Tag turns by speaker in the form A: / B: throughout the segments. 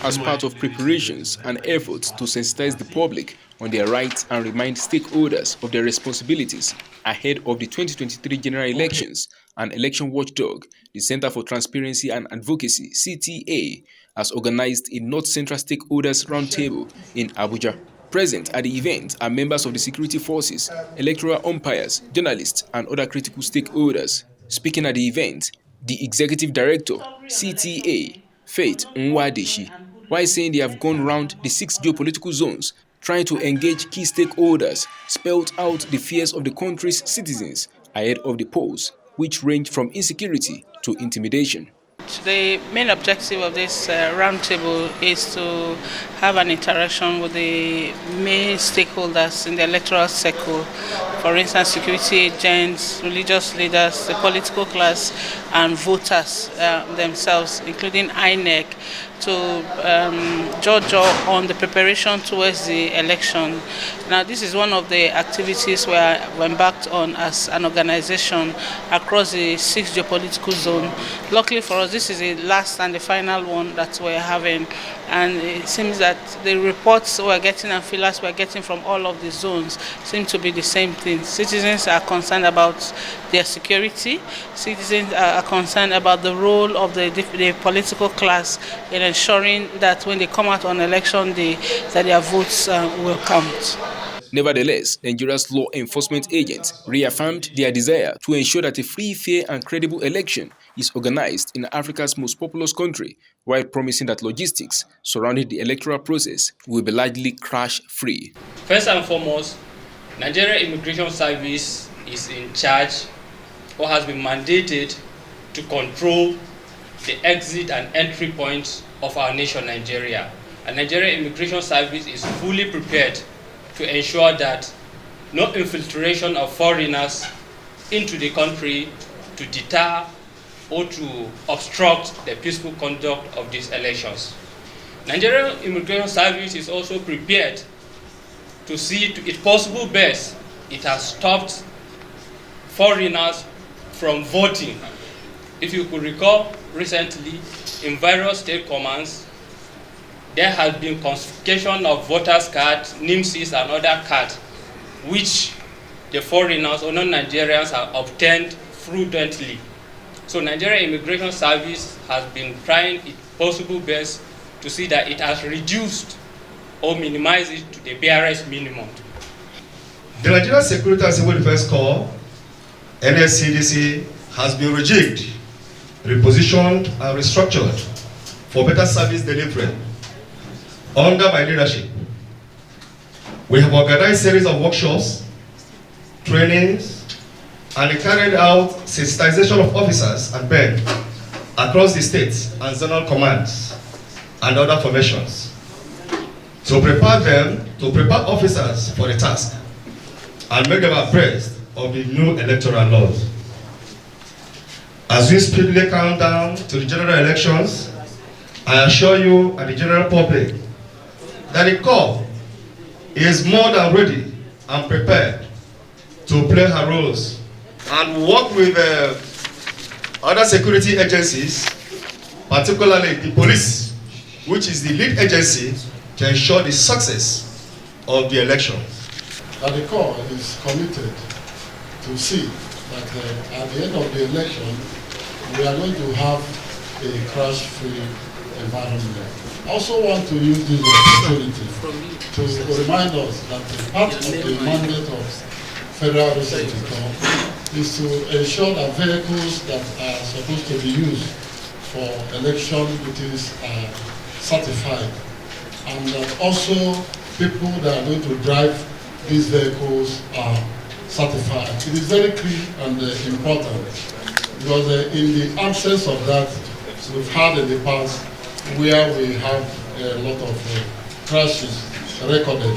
A: as part of preparations and efforts to sensitize the public on their rights and remind stakeholders of their responsibilities ahead of the 2023 general elections, and election watchdog, the Center for Transparency and Advocacy (CTA), has organized a Northcentral stakeholders roundtable in Abuja. Present at the event are members of the security forces, electoral umpires, journalists, and other critical stakeholders. Speaking at the event, the Executive Director, CTA, Faith Nwadeshi, while saying they have gone round the 6 geopolitical zones trying to engage key stakeholders, spelled out the fears of the country's citizens ahead of the polls, which range from insecurity to intimidation.
B: The main objective of this roundtable is to have an interaction with the main stakeholders in the electoral circle, for instance, security agents, religious leaders, the political class, and voters themselves, including INEC, to judge on the preparation towards the election. Now, this is one of the activities we are embarked on as an organization across the 6 geopolitical zone. Luckily for us, this is the last and the final one that we're having, and it seems that the reports we're getting and feelers we're getting from all of the zones seem to be the same thing. Citizens are concerned about their security. Citizens are concerned about the role of the political class in ensuring that when they come out on election day, that their votes will count.
A: Nevertheless, Nigeria's law enforcement agents reaffirmed their desire to ensure that a free, fair and credible election is organized in Africa's most populous country, while promising that logistics surrounding the electoral process will be largely crash-free.
C: First and foremost, Nigeria Immigration Service is in charge or has been mandated to control the exit and entry points of our nation, Nigeria. And Nigeria Immigration Service is fully prepared to ensure that no infiltration of foreigners into the country to deter or to obstruct the peaceful conduct of these elections. Nigerian Immigration Service is also prepared to see to its possible best it has stopped foreigners from voting. If you could recall, recently in various state commands, there has been confiscation of voters' cards, NIMSIs and other cards, which the foreigners or non-Nigerians have obtained fraudulently. So Nigeria Immigration Service has been trying its possible best to see that it has reduced or minimized it to the barest minimum.
D: The Nigeria Security and Civil Defense Corps, NSCDC, has been rejigged, repositioned and restructured for better service delivery. Under my leadership, we have organized a series of workshops, trainings, and carried out sensitization of officers and men across the states and zonal commands and other formations to prepare officers for the task and make them abreast of the new electoral laws. As we speedily count down to the general elections, I assure you and the general public that the Corps is more than ready and prepared to play her roles and work with other security agencies, particularly the police, which is the lead agency, to ensure the success of the election.
E: The Corps is committed to see that at the end of the election, we are going to have a crash-free environment. I also want to use this opportunity to remind us that part of the mandate of Federal Research is to ensure that vehicles that are supposed to be used for election duties are certified, and that also people that are going to drive these vehicles are certified. It is very key and important, because in the absence of that, we've had in the past where we have a lot of crashes recorded.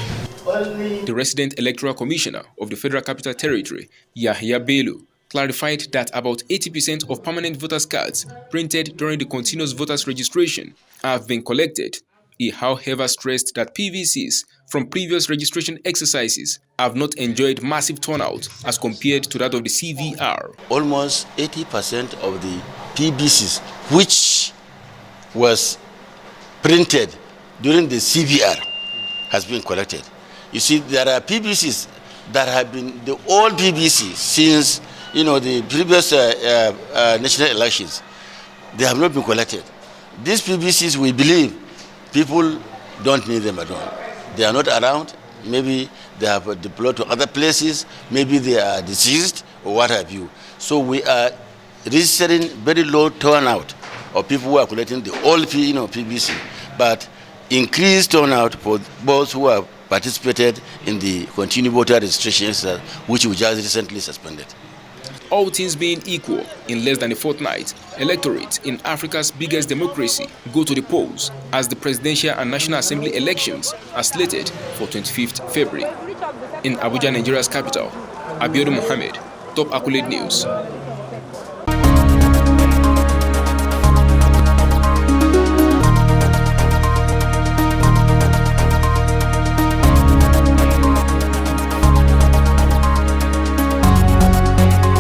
A: The resident electoral commissioner of the Federal Capital Territory, Yahya Bello, clarified that about 80% of permanent voters' cards printed during the continuous voters registration have been collected. He, however, stressed that PVCs from previous registration exercises have not enjoyed massive turnout as compared to that of the CVR.
F: Almost 80% of the PVCs which was printed during the CVR has been collected. You see, there are PBCs that have been the old PBC since the previous national elections. They have not been collected. These PBCs, we believe, people don't need them at all. They are not around. Maybe they have deployed to other places. Maybe they are deceased or what have you. So we are registering very low turnout of people who are collecting the old PBC, but increased turnout for those who have participated in the continued voter registrations, which we just recently suspended.
A: All things being equal, in less than a fortnight, electorates in Africa's biggest democracy go to the polls as the presidential and National Assembly elections are slated for 25th February. In Abuja, Nigeria's capital, Abiodun Mohammed, Top Accolade News.